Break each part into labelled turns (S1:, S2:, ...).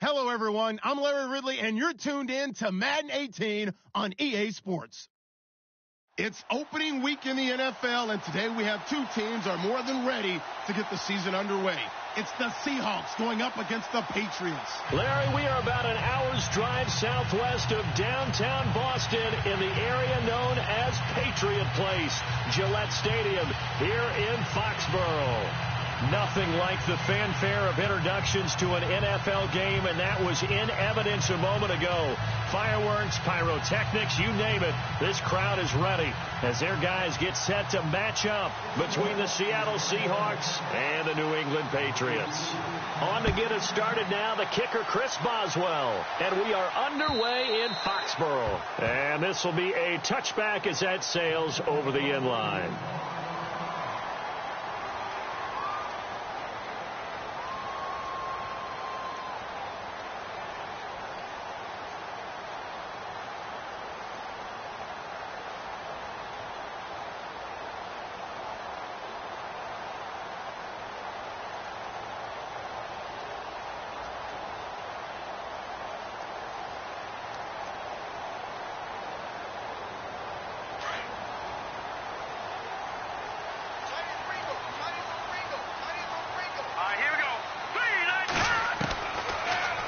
S1: Hello, everyone. I'm Larry Ridley, and you're tuned in to Madden 18 on EA Sports. It's opening week in the NFL, and today we have two teams are more than ready to get the season underway. It's the Seahawks going up against the Patriots.
S2: Larry, we are about an hour's drive southwest of downtown Boston in the area known as Patriot Place, Gillette Stadium, here in Foxborough. Nothing like the fanfare of introductions to an NFL game, and that was in evidence a moment ago. Fireworks, pyrotechnics, you name it. This crowd is ready as their guys get set to match up between the Seattle Seahawks and the New England Patriots. On to get us started now, the kicker, Chris Boswell. And we are underway in Foxborough. And this will be a touchback as that sails over the end line.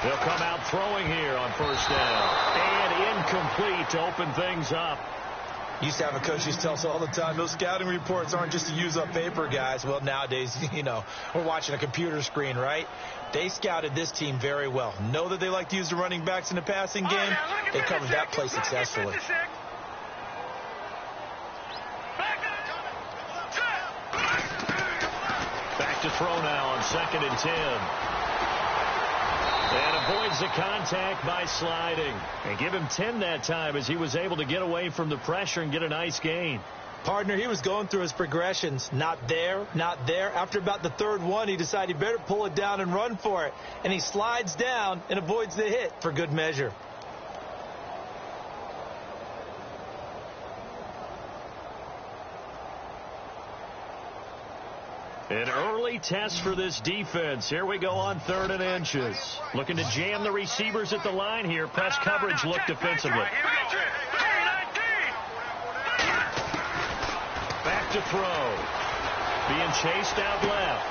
S2: They'll come out throwing here on first down. And incomplete to open things up.
S3: Used to have a coach who used to tell us all the time, those scouting reports aren't just to use up paper, guys. Well, nowadays, we're watching a computer screen, right? They scouted this team very well. Know that they like to use the running backs in the passing game. They covered that play successfully.
S2: Back to throw now on 2nd and 10. And avoids the contact by sliding. And give him 10 that time as he was able to get away from the pressure and get a nice gain.
S3: Partner, he was going through his progressions. Not there, not there. After about the third one, he decided he better pull it down and run for it. And he slides down and avoids the hit for good measure.
S2: An early test for this defense. Here we go on 3rd and inches. Looking to jam the receivers at the line here. Press coverage look defensively. Back to throw. Being chased out left.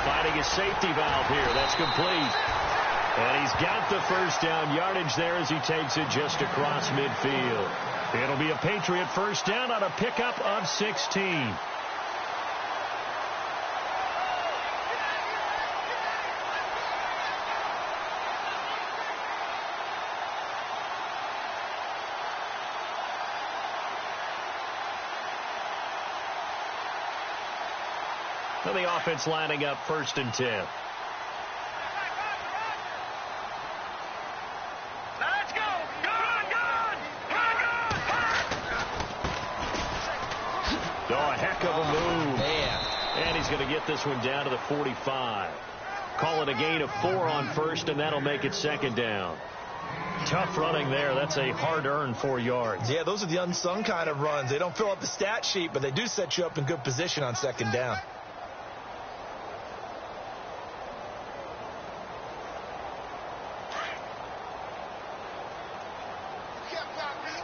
S2: Finding a safety valve here. That's complete. And he's got the first down yardage there as he takes it just across midfield. It'll be a Patriot first down on a pickup of 16. The offense lining up 1st and 10.
S4: Let's go.
S2: Oh, a heck of a move. Man. And he's going to get this one down to the 45. Call it a gain of 4 on 1st, and that'll make it 2nd down. Tough running there. That's a hard-earned 4 yards.
S3: Yeah, those are the unsung kind of runs. They don't fill up the stat sheet, but they do set you up in good position on 2nd down.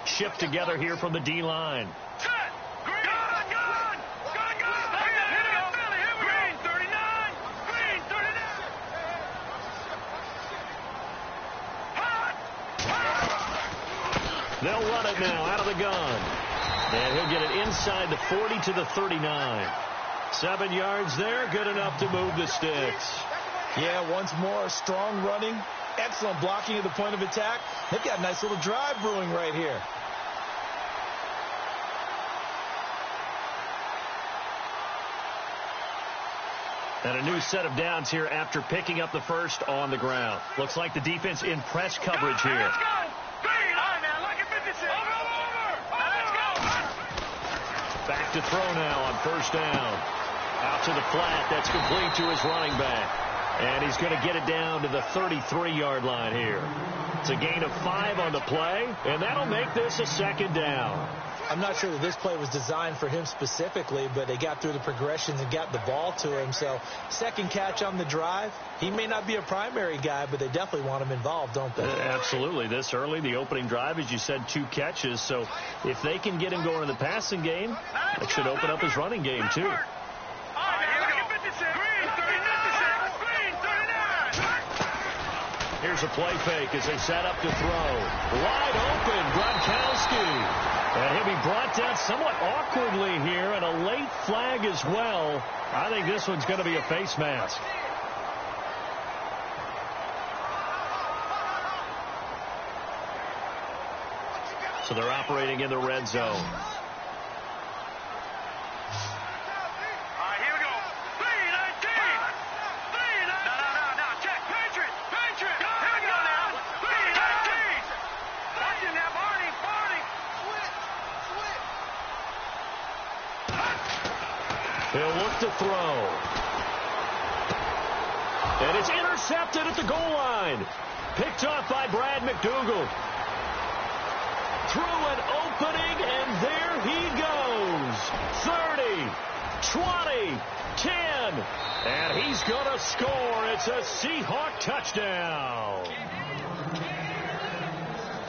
S2: Shift together here from the D-line. They'll run it now out of the gun. And he'll get it inside the 40 to the 39. 7 yards there, good enough to move the sticks.
S3: Yeah, once more, strong running, excellent blocking at the point of attack. They've got a nice little drive brewing right here.
S2: And a new set of downs here after picking up the first on the ground. Looks like the defense in press coverage here.
S4: Let's go.
S2: Back to throw now on 1st down. Out to the flat. That's complete to his running back. And he's going to get it down to the 33-yard line here. It's a gain of 5 on the play, and that'll make this a 2nd down.
S3: I'm not sure that this play was designed for him specifically, but they got through the progressions and got the ball to him. So second catch on the drive. He may not be a primary guy, but they definitely want him involved, don't they?
S2: Absolutely. This early, the opening drive, as you said, 2 catches. So if they can get him going in the passing game, that should open up his running game, too. Here's a play fake as they set up to throw. Wide open, Gronkowski. And he'll be brought down somewhat awkwardly here, and a late flag as well. I think this one's going to be a face mask. So they're operating in the red zone. He'll look to throw. And it's intercepted at the goal line. Picked off by Brad McDougal. Through an opening, and there he goes. 30, 20, 10. And he's going to score. It's a Seahawk touchdown.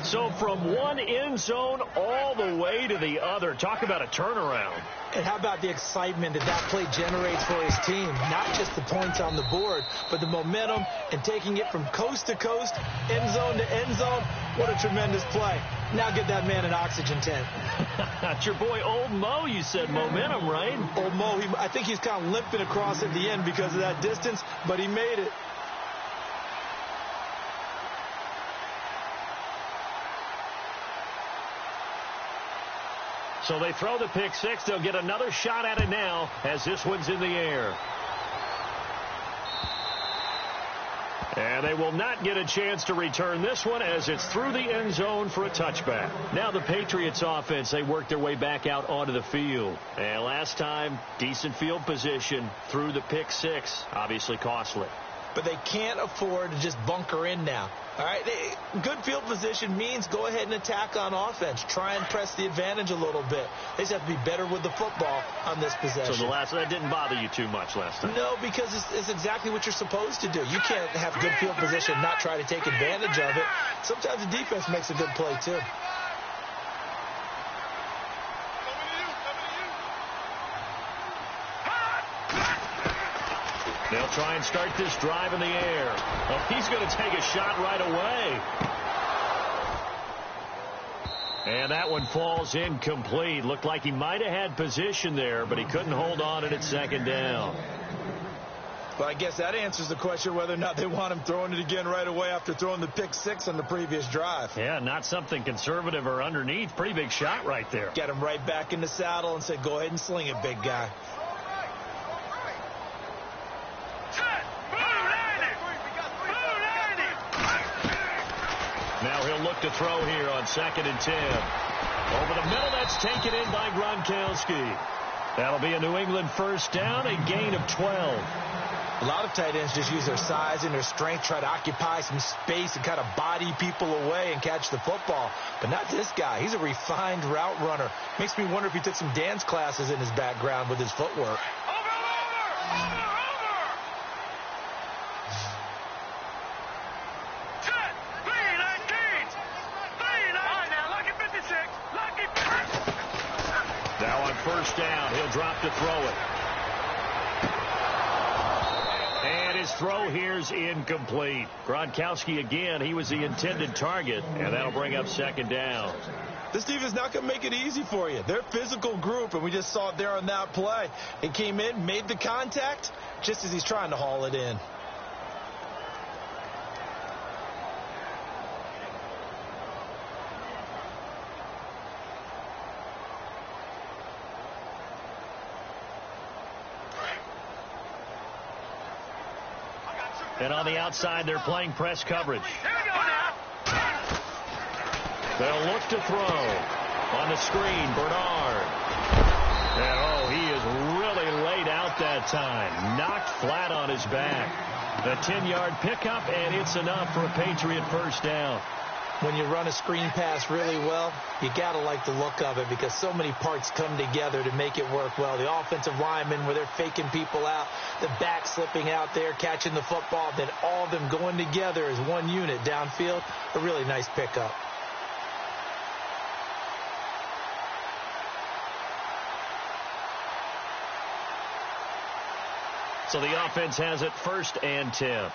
S2: So from one end zone all the way to the other. Talk about a turnaround.
S3: And how about the excitement that play generates for his team? Not just the points on the board, but the momentum and taking it from coast to coast, end zone to end zone. What a tremendous play. Now get that man an oxygen tent.
S2: That's your boy Old Mo. You said momentum, right?
S3: Old Mo, I think he's kind of limping across at the end because of that distance, but he made it.
S2: So they throw the pick six. They'll get another shot at it now as this one's in the air. And they will not get a chance to return this one as it's through the end zone for a touchback. Now the Patriots offense, they work their way back out onto the field. And last time, decent field position through the pick six. Obviously costly.
S3: But they can't afford to just bunker in now. All right, good field position means go ahead and attack on offense. Try and press the advantage a little bit. They just have to be better with the football on this possession.
S2: So that didn't bother you too much last time?
S3: No, because it's exactly what you're supposed to do. You can't have good field position, not try to take advantage of it. Sometimes the defense makes a good play, too.
S2: They'll try and start this drive in the air. Oh, he's going to take a shot right away. And that one falls incomplete. Looked like he might have had position there, but he couldn't hold on at second down.
S3: Well, I guess that answers the question whether or not they want him throwing it again right away after throwing the pick six on the previous drive.
S2: Yeah, not something conservative or underneath. Pretty big shot right there.
S3: Get him right back in the saddle and said, go ahead and sling it, big guy.
S2: Now he'll look to throw here on 2nd and 10. Over the middle, that's taken in by Gronkowski. That'll be a New England first down, a gain of 12.
S3: A lot of tight ends just use their size and their strength, try to occupy some space and kind of body people away and catch the football. But not this guy. He's a refined route runner. Makes me wonder if he took some dance classes in his background with his footwork.
S2: Now on first down, he'll drop to throw it. And his throw here's incomplete. Gronkowski again, he was the intended target, and that'll bring up 2nd down.
S3: This team is not going to make it easy for you. They're a physical group, and we just saw it there on that play. He came in, made the contact, just as he's trying to haul it in.
S2: And on the outside, they're playing press coverage. They'll look to throw. On the screen, Bernard. And, he is really laid out that time. Knocked flat on his back. The 10-yard pickup, and it's enough for a Patriot first down.
S3: When you run a screen pass really well, you got to like the look of it because so many parts come together to make it work well. The offensive linemen, where they're faking people out, the back slipping out there, catching the football, then all of them going together as one unit downfield. A really nice pickup.
S2: So the offense has it 1st and 10.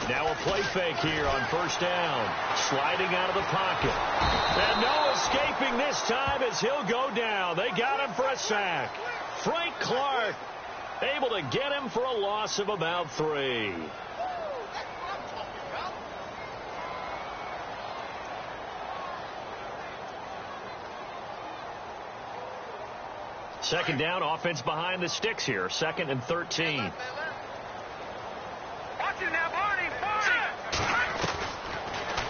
S2: Now a play fake here on 1st down. Sliding out of the pocket. And no escaping this time as he'll go down. They got him for a sack. Frank Clark able to get him for a loss of about 3. Second down, offense behind the sticks here. 2nd and 13.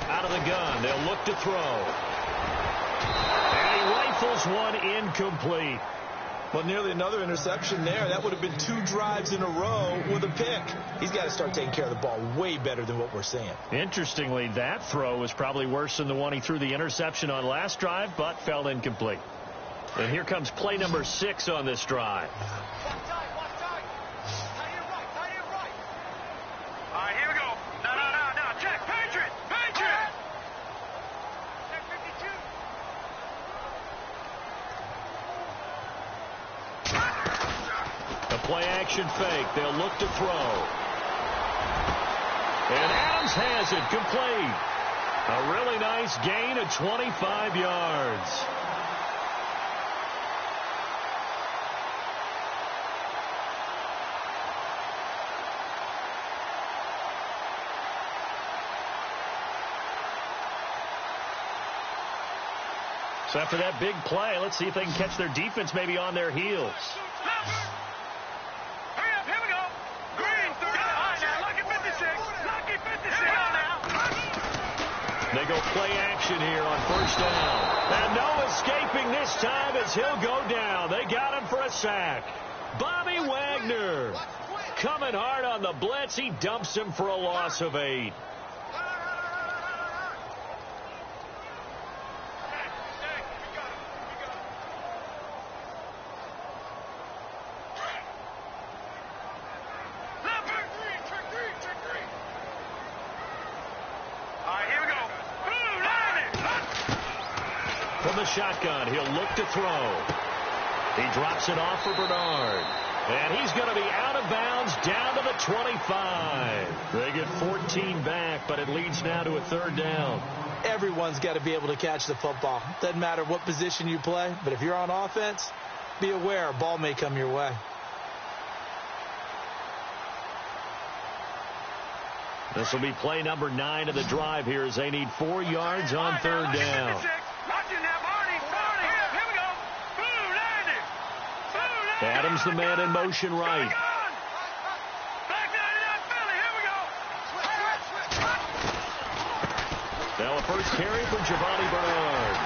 S2: Out of the gun, they'll look to throw. And he rifles one incomplete.
S3: Well, nearly another interception there. That would have been 2 drives in a row with a pick. He's got to start taking care of the ball way better than what we're seeing.
S2: Interestingly, that throw was probably worse than the one he threw the interception on last drive, but fell incomplete. And here comes play number 6 on this drive. Play-action fake. They'll look to throw. And Adams has it complete. A really nice gain of 25 yards. So after that big play, let's see if they can catch their defense maybe on their heels. They go play action here on 1st down. And no escaping this time as he'll go down. They got him for a sack. Bobby Wagner coming hard on the blitz. He dumps him for a loss of 8. From the shotgun, he'll look to throw. He drops it off for Bernard. And he's going to be out of bounds down to the 25. They get 14 back, but it leads now to a 3rd down.
S3: Everyone's got to be able to catch the football. Doesn't matter what position you play, but if you're on offense, be aware a ball may come your way.
S2: This will be play number 9 of the drive here as they need 4 yards on 3rd down. Adams the man in motion right. Now a first carry for Giovanni Bernard.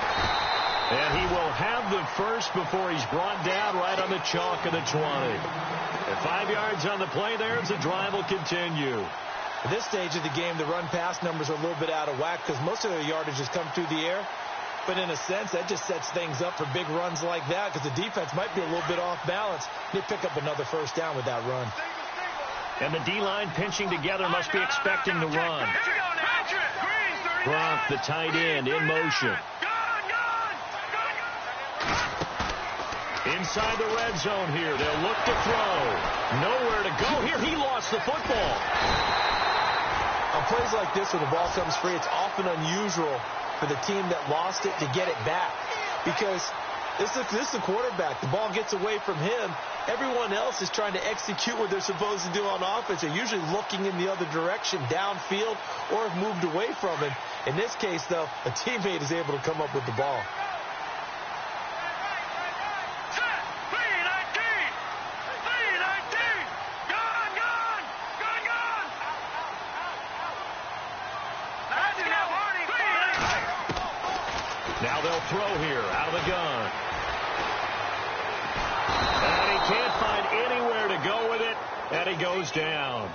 S2: And he will have the first before he's brought down right on the chalk of the 20. And 5 yards on the play there as the drive will continue.
S3: At this stage of the game, the run-pass numbers are a little bit out of whack because most of their yardage has come through the air. But in a sense, that just sets things up for big runs like that because the defense might be a little bit off balance. They pick up another 1st down with that run.
S2: And the D-line pinching together must be expecting the run. Gronk, the tight end, in motion. Inside the red zone here. They'll look to throw. Nowhere to go here. He lost the football.
S3: On plays like this where the ball comes free, it's often unusual for the team that lost it to get it back because this is the quarterback. The ball gets away from him. Everyone else is trying to execute what they're supposed to do on offense. They're usually looking in the other direction, downfield, or have moved away from him. In this case, though, a teammate is able to come up with the ball.
S2: Now they'll throw here out of the gun. And he can't find anywhere to go with it, and he goes down.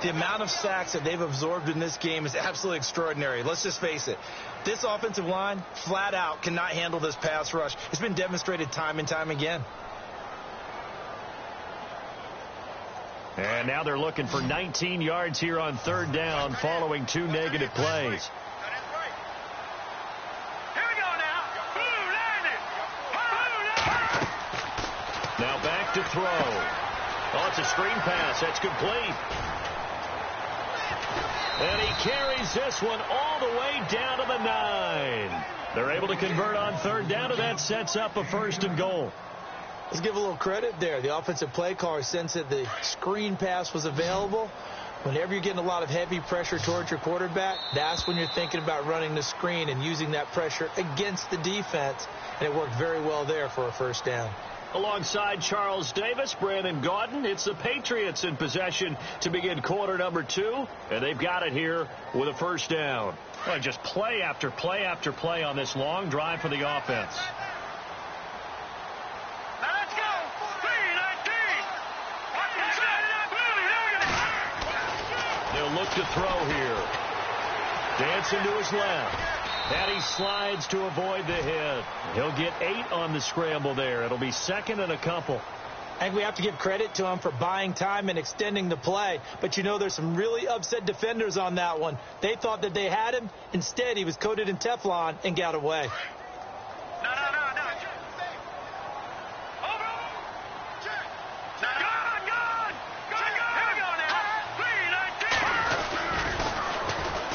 S3: The amount of sacks that they've absorbed in this game is absolutely extraordinary. Let's just face it. This offensive line, flat out, cannot handle this pass rush. It's been demonstrated time and time again.
S2: And now they're looking for 19 yards here on third down following 2 negative plays. Now back to throw. Oh, it's a screen pass. That's complete. And he carries this one all the way down to the 9. They're able to convert on third down, and that sets up a 1st and goal.
S3: Let's give a little credit there. The offensive play caller sensed that the screen pass was available. Whenever you're getting a lot of heavy pressure towards your quarterback, that's when you're thinking about running the screen and using that pressure against the defense. And it worked very well there for a 1st down.
S2: Alongside Charles Davis, Brandon Gaudin, it's the Patriots in possession to begin quarter number 2, and they've got it here with a 1st down. Well, just play after play after play on this long drive for the offense.
S4: Let's go! 3-19!
S2: They'll look to throw here. Dancing to his left. And he slides to avoid the hit. He'll get 8 on the scramble there. It'll be 2nd and a couple.
S3: I think we have to give credit to him for buying time and extending the play. But, you know, there's some really upset defenders on that one. They thought that they had him. Instead, he was coated in Teflon and got away.
S4: No.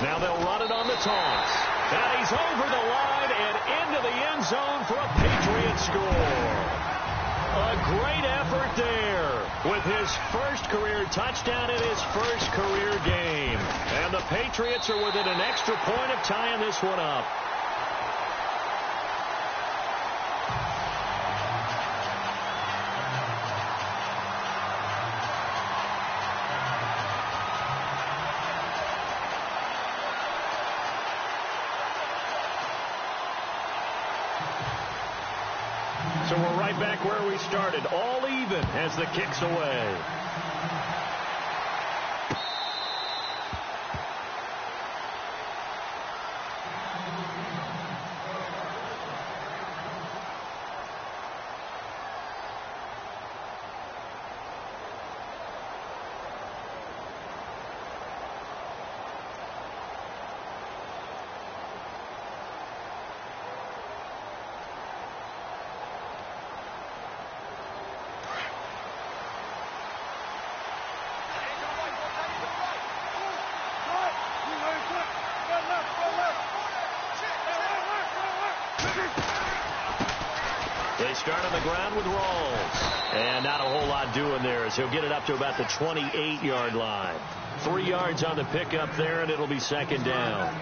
S2: Now they'll run it on the toss. And he's over the line and into the end zone for a Patriot score. A great effort there with his first career touchdown in his first career game. And the Patriots are within an extra point of tying this one up. So we're right back where we started, all even as the kick's away. They start on the ground with Rawls. And not a whole lot doing there as he'll get it up to about the 28-yard line. 3 yards on the pickup there, and it'll be 2nd down.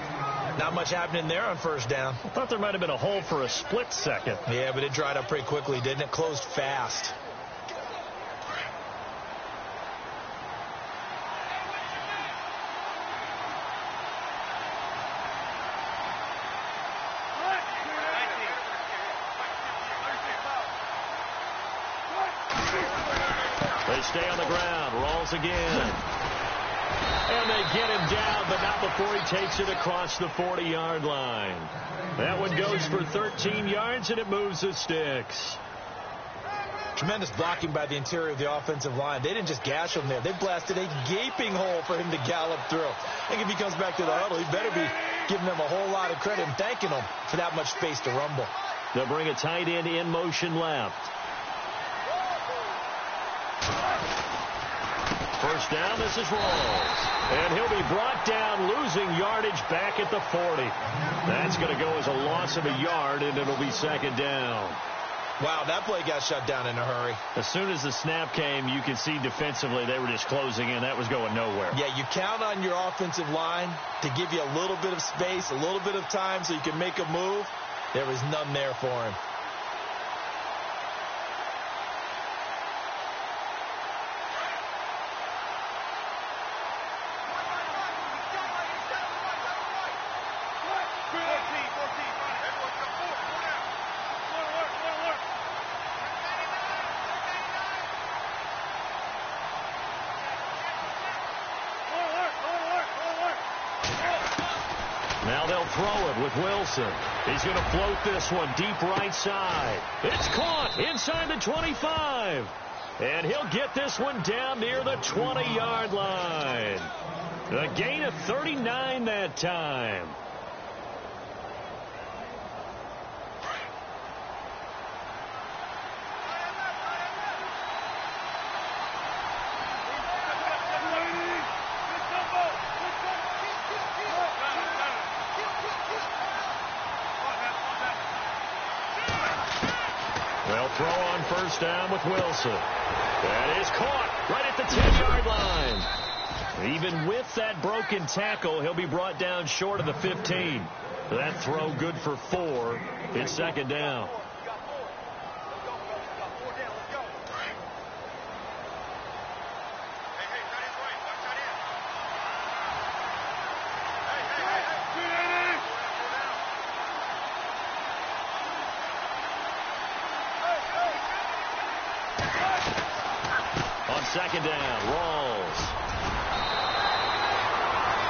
S3: Not much happening there on 1st down.
S2: I thought there might have been a hole for a split second.
S3: Yeah, but it dried up pretty quickly, didn't it? Closed fast.
S2: They stay on the ground. Rawls again. And they get him down, but not before he takes it across the 40-yard line. That one goes for 13 yards, and it moves the sticks.
S3: Tremendous blocking by the interior of the offensive line. They didn't just gash him there. They blasted a gaping hole for him to gallop through. I think if he comes back to the huddle, he better be giving them a whole lot of credit and thanking them for that much space to rumble.
S2: They'll bring a tight end in motion left. 1st down, this is Rawls. And he'll be brought down, losing yardage back at the 40. That's going to go as a loss of a yard, and it'll be 2nd down.
S3: Wow, that play got shut down in a hurry.
S2: As soon as the snap came, you could see defensively they were just closing in. That was going nowhere.
S3: Yeah, you count on your offensive line to give you a little bit of space, a little bit of time so you can make a move. There was none there for him.
S2: Now they'll throw it with Wilson. He's going to float this one deep right side. It's caught inside the 25. And he'll get this one down near the 20-yard line. A gain of 39 that time. They'll throw on first down with Wilson. That is caught right at the 10-yard line. Even with that broken tackle, he'll be brought down short of the 15. That throw good for 4. It's second down. Second down, Rawls.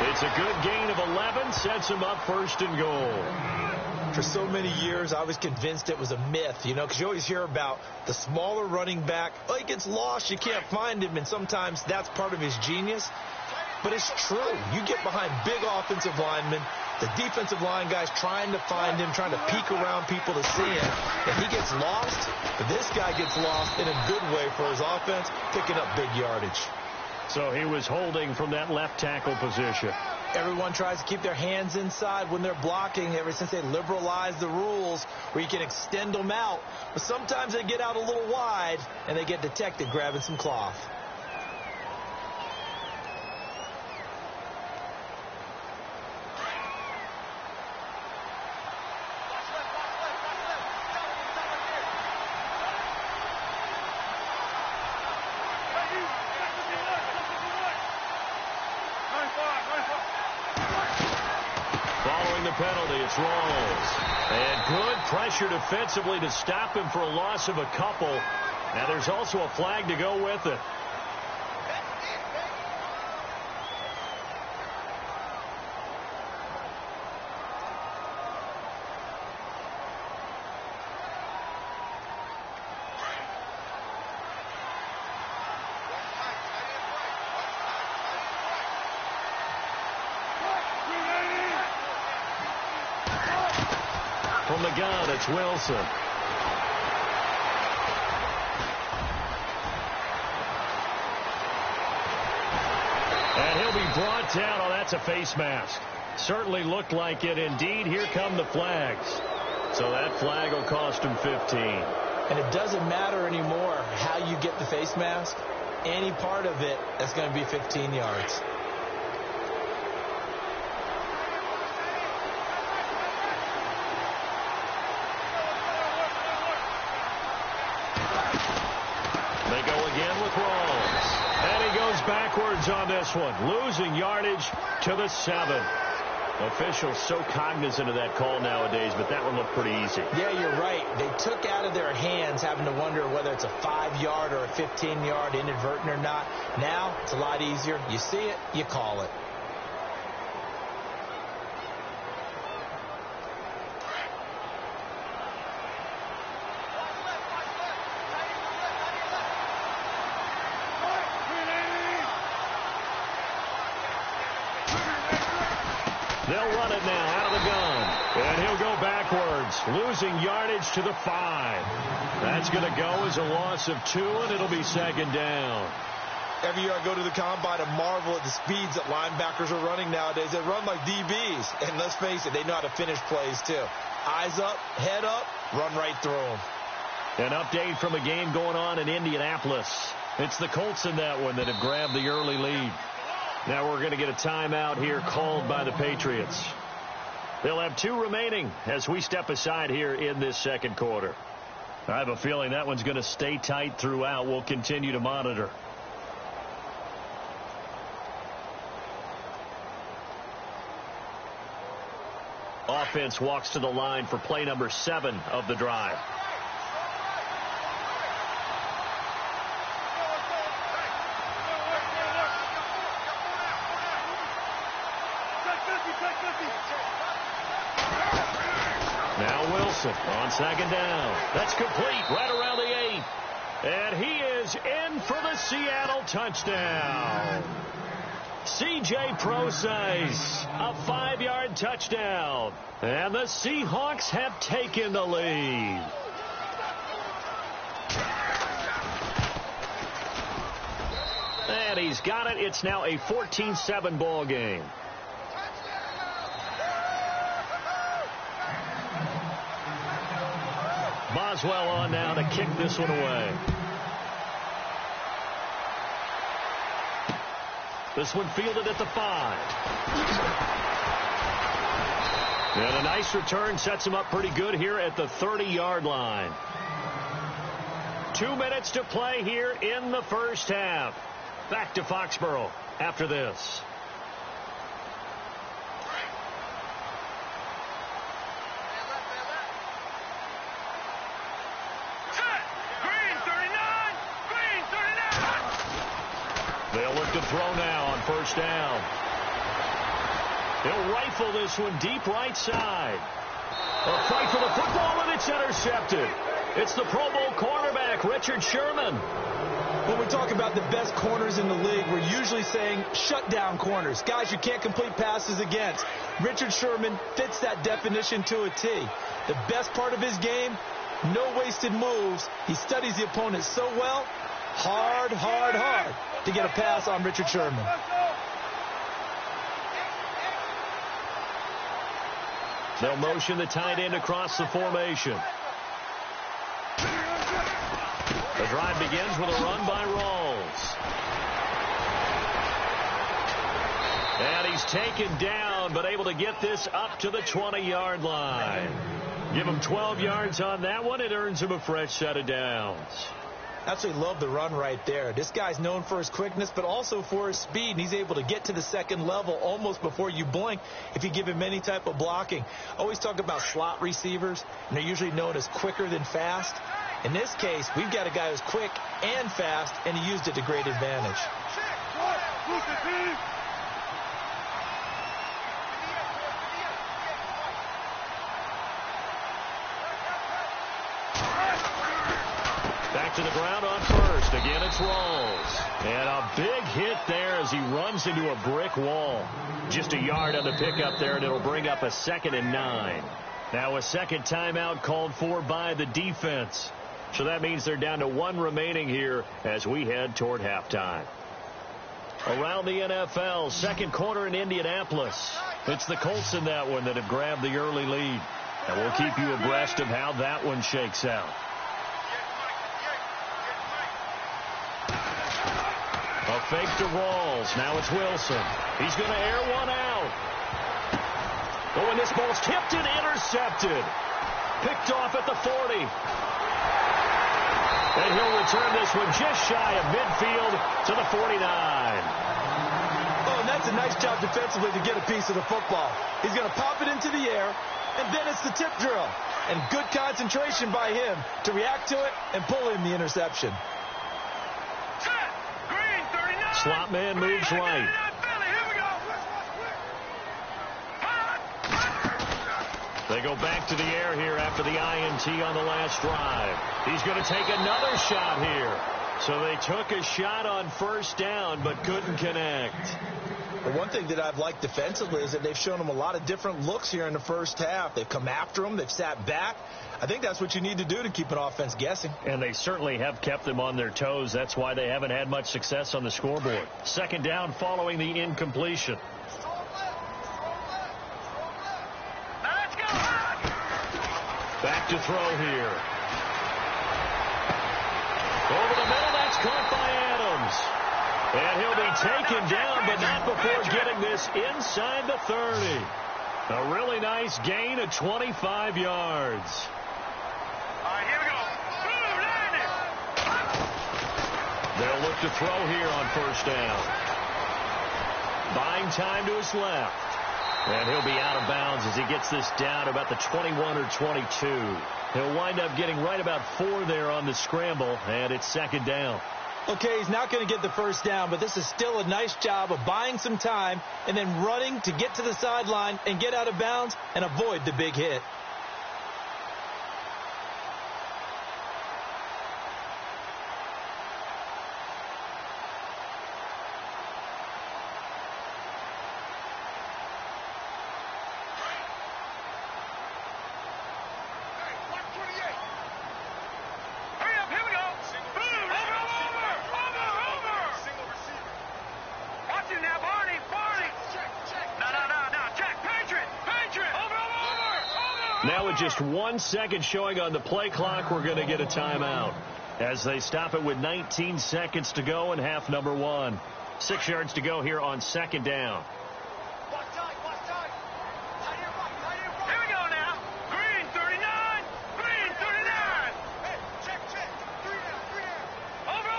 S2: It's a good gain of 11, sets him up first and goal.
S3: For so many years, I was convinced it was a myth, because you always hear about the smaller running back. Oh, he gets lost, you can't find him, and sometimes that's part of his genius. But it's true. You get behind big offensive linemen, the defensive line guys trying to find him, trying to peek around people to see him, and he gets lost. But this guy gets lost in a good way for his offense, picking up big yardage.
S2: So he was holding from that left tackle position.
S3: Everyone tries to keep their hands inside when they're blocking ever since they liberalized the rules where you can extend them out. But sometimes they get out a little wide, and they get detected grabbing some cloth.
S2: Penalty, it's Rawls. And good pressure defensively to stop him for a loss of a couple. Now there's also a flag to go with it. From the gun, it's Wilson. And he'll be brought down. Oh, that's a face mask. Certainly looked like it. Indeed, here come the flags. So that flag will cost him 15.
S3: And it doesn't matter anymore how you get the face mask. Any part of it, that's going to be 15 yards.
S2: They go again with Rawls. And he goes backwards on this one, losing yardage to the 7. Officials so cognizant of that call nowadays, but that one looked pretty easy.
S3: Yeah, you're right. They took out of their hands having to wonder whether it's a 5-yard or a 15-yard inadvertent or not. Now, it's a lot easier. You see it, you call it.
S2: They'll run it now out of the gun. And he'll go backwards, losing yardage to the 5. That's going to go as a loss of 2, and it'll be second down.
S3: Every year I go to the combine and marvel at the speeds that linebackers are running nowadays. They run like DBs. And let's face it, they know how to finish plays too. Eyes up, head up, run right through them.
S2: An update from a game going on in Indianapolis. It's the Colts in that one that have grabbed the early lead. Now we're going to get a timeout here called by the Patriots. They'll have 2 remaining as we step aside here in this second quarter. I have a feeling that one's going to stay tight throughout. We'll continue to monitor. Offense walks to the line for play number 7 of the drive. Now Wilson on second down. That's complete right around the 8. And he is in for the Seattle touchdown. C.J. Procise, a 5-yard touchdown. And the Seahawks have taken the lead. And he's got it. It's now a 14-7 ball game. Boswell on now to kick this one away. This one fielded at the 5. And a nice return sets him up pretty good here at the 30-yard line. 2 minutes to play here in the first half. Back to Foxborough after this. They'll look to throw now on first down. He'll rifle this one deep right side. A fight for the football, and it's intercepted. It's the Pro Bowl cornerback, Richard Sherman.
S3: When we talk about the best corners in the league, we're usually saying shutdown corners, guys you can't complete passes against. Richard Sherman fits that definition to a T. The best part of his game, no wasted moves. He studies the opponent so well, hard to get a pass on Richard Sherman.
S2: They'll motion the tight end across the formation. The drive begins with a run by Rawls. And he's taken down, but able to get this up to the 20-yard line. Give him 12 yards on that one. It earns him a fresh set of downs.
S3: Absolutely love the run right there. This guy's known for his quickness, but also for his speed, and he's able to get to the second level almost before you blink if you give him any type of blocking. Always talk about slot receivers, and they're usually known as quicker than fast. In this case, we've got a guy who's quick and fast, and he used it to great advantage.
S2: Back to the ground on first. Again, it's Rawls. And a big hit there as he runs into a brick wall. Just a yard on the pickup there, and it'll bring up a 2nd and 9. Now a second timeout called for by the defense. So that means they're down to 1 remaining here as we head toward halftime. Around the NFL, second quarter in Indianapolis. It's the Colts in that one that have grabbed the early lead. And we'll keep you abreast of how that one shakes out. A fake to Rawls. Now it's Wilson. He's going to air one out. Oh, and this ball's tipped and intercepted. Picked off at the 40. And he'll return this one just shy of midfield to the 49.
S3: Oh, and that's a nice job defensively to get a piece of the football. He's going to pop it into the air, and then it's the tip drill. And good concentration by him to react to it and pull in the interception.
S2: Slot man moves right. They go back to the air here after the INT on the last drive. He's going to take another shot here. So they took a shot on first down but couldn't connect.
S3: Well, one thing that I've liked defensively is that they've shown him a lot of different looks here in the first half. They've come after him. They've sat back. I think that's what you need to do to keep an offense guessing.
S2: And they certainly have kept them on their toes. That's why they haven't had much success on the scoreboard. Second down following the incompletion. Back to throw here. Over the middle, that's caught by Adams. And he'll be taken down, but not before getting this inside the 30. A really nice gain of 25 yards.
S4: All right, here we go.
S2: They'll look to throw here on first down. Buying time to his left. And he'll be out of bounds as he gets this down about the 21 or 22. He'll wind up getting right about 4 there on the scramble, and it's second down.
S3: Okay, he's not going to get the first down, but this is still a nice job of buying some time and then running to get to the sideline and get out of bounds and avoid the big hit.
S2: with just 1 second showing on the play clock, we're going to get a timeout as they stop it with 19 seconds to go in half number 1. 6 yards to go here on second down.
S4: Here we go now. Green 39. Green 39. Hey, check. Three down. Over.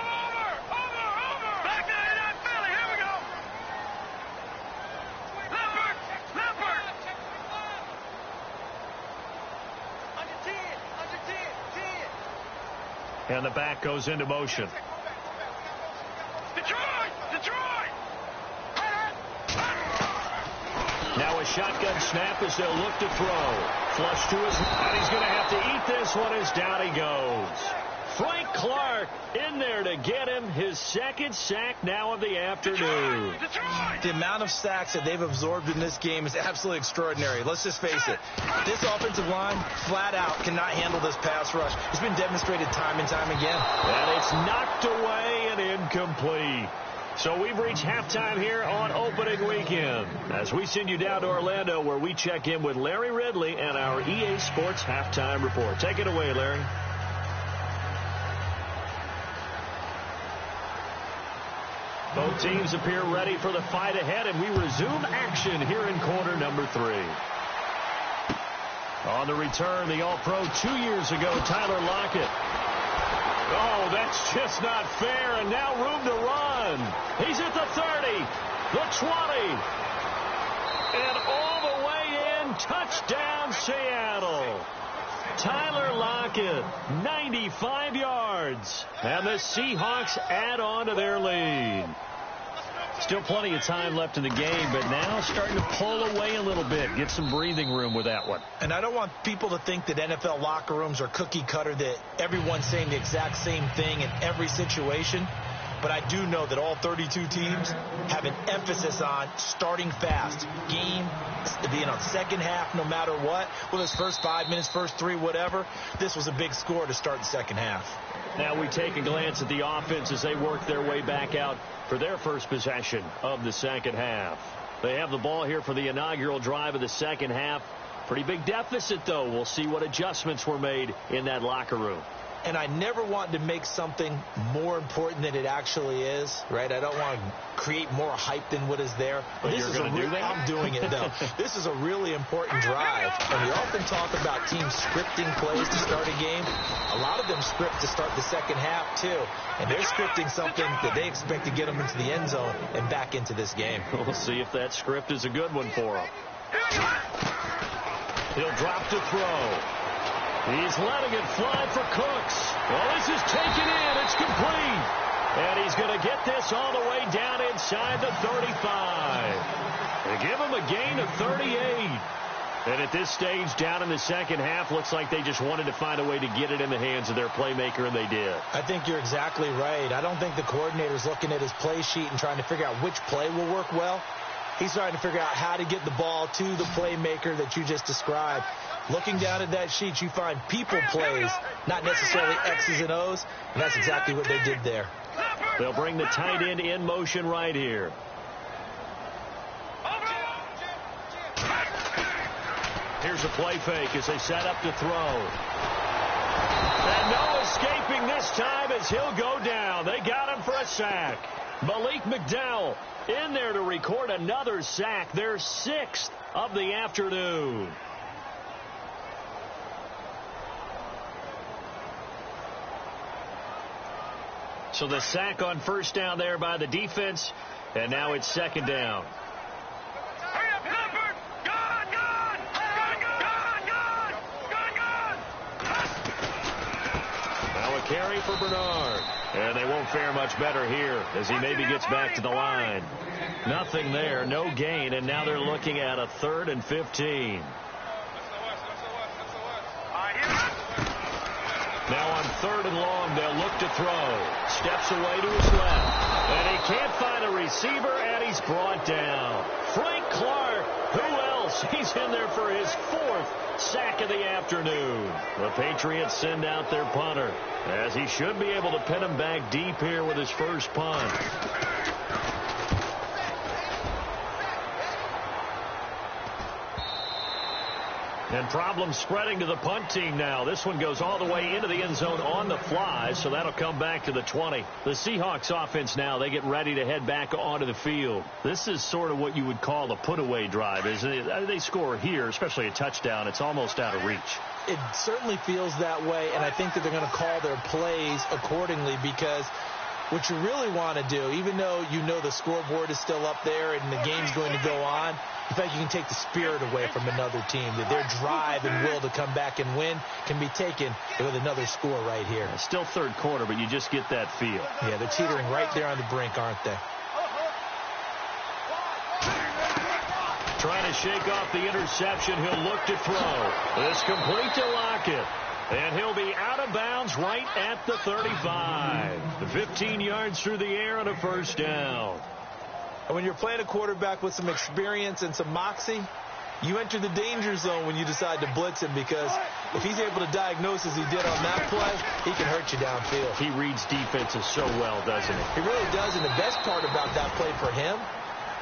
S4: Back 99 Philly. Here we go. Leopard. Under 10.
S2: And the back goes into motion.
S4: Detroit.
S2: Now a shotgun snap as they'll look to throw. Flush to his, and he's going to have to eat this one as down he goes. Frank Clark in there to get him his second sack now of the afternoon.
S4: Detroit.
S3: The amount of sacks that they've absorbed in this game is absolutely extraordinary. Let's just face it. This offensive line, flat out, cannot handle this pass rush. It's been demonstrated time and time again.
S2: And it's knocked away and incomplete. So we've reached halftime here on opening weekend as we send you down to Orlando where we check in with Larry Ridley and our EA Sports halftime report. Take it away, Larry. Both teams appear ready for the fight ahead, and we resume action here in quarter number 3. On the return, the All-Pro 2 years ago, Tyler Lockett. Oh, that's just not fair, and now room to run. He's at the 30, the 20, and all the way in, touchdown Seattle. Tyler Lockett, 95 yards, and the Seahawks add on to their lead. Still plenty of time left in the game, but now starting to pull away a little bit. Get some breathing room with that one.
S3: And I don't want people to think that NFL locker rooms are cookie cutter, that everyone's saying the exact same thing in every situation. But I do know that all 32 teams have an emphasis on starting fast. Game, second half, no matter what. Whether it's first 5 minutes, first 3, whatever. This was a big score to start the second half.
S2: Now we take a glance at the offense as they work their way back out for their first possession of the second half. They have the ball here for the inaugural drive of the second half. Pretty big deficit, though. We'll see what adjustments were made in that locker room.
S3: And I never want to make something more important than it actually is, right? I don't want to create more hype than what is there.
S2: But you're going to do that?
S3: I'm doing it, though. This is a really important drive. And we often talk about teams scripting plays to start a game. A lot of them script to start the second half, too. And they're scripting something that they expect to get them into the end zone and back into this game.
S2: We'll see if that script is a good one for them. He'll drop to throw. He's letting it fly for Cooks. Well, this is taken in. It's complete. And he's going to get this all the way down inside the 35. They give him a gain of 38. And at this stage, down in the second half, looks like they just wanted to find a way to get it in the hands of their playmaker, and they did.
S3: I think you're exactly right. I don't think the coordinator's looking at his play sheet and trying to figure out which play will work well. He's trying to figure out how to get the ball to the playmaker that you just described. Looking down at that sheet, you find people plays, not necessarily X's and O's, and that's exactly what they did there.
S2: They'll bring the tight end in motion right here. Here's a play fake as they set up to throw. And no escaping this time as he'll go down. They got him for a sack. Malik McDowell in there to record another sack, their 6th of the afternoon. So the sack on first down there by the defense, and now it's second down. Now a carry for Bernard. And they won't fare much better here as he maybe gets back to the line. Nothing there, no gain, and now they're looking at a 3rd and 15. Now on 3rd and long, they'll look to throw. Steps away to his left. And he can't find a receiver, and he's brought down. Frank Clark, who else? He's in there for his 4th sack of the afternoon. The Patriots send out their punter, as he should be able to pin him back deep here with his first punt. And problems spreading to the punt team now. This one goes all the way into the end zone on the fly, so that'll come back to the 20. The Seahawks offense now, they get ready to head back onto the field. This is sort of what you would call a put-away drive, isn't it? They score here, especially a touchdown. It's almost out of reach.
S3: It certainly feels that way, and I think that they're going to call their plays accordingly, because what you really want to do, even though you know the scoreboard is still up there and the game's going to go on, in fact, you can take the spirit away from another team. That their drive and will to come back and win can be taken with another score right here.
S2: It's still third quarter, but you just get that feel.
S3: Yeah, they're teetering right there on the brink, aren't they?
S2: Trying to shake off the interception. He'll look to throw. It's complete to Lockett. And he'll be out of bounds right at the 35. 15 yards through the air on a first down.
S3: And when you're playing a quarterback with some experience and some moxie, you enter the danger zone when you decide to blitz him, because if he's able to diagnose as he did on that play, he can hurt you downfield.
S2: He reads defenses so well, doesn't he?
S3: He really does, and the best part about that play for him,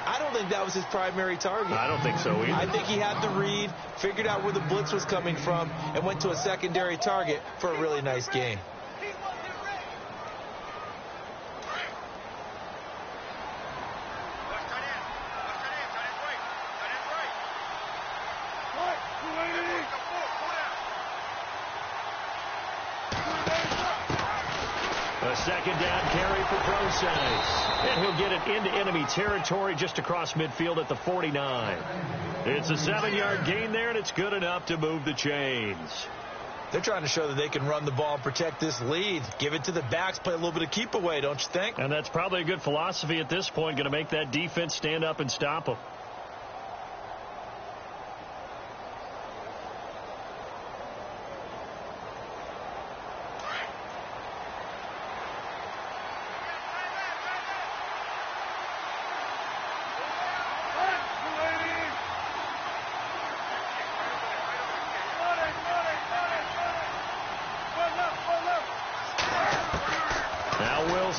S3: I don't think that was his primary target.
S2: I don't think so either.
S3: I think he had the read, figured out where the blitz was coming from, and went to a secondary target for a really nice game.
S2: A second down carry for Procise. And he'll get it into enemy territory just across midfield at the 49. It's a 7-yard gain there, and it's good enough to move the chains.
S3: They're trying to show that they can run the ball and protect this lead. Give it to the backs, play a little bit of keep away, don't you think?
S2: And that's probably a good philosophy at this point, going to make that defense stand up and stop them.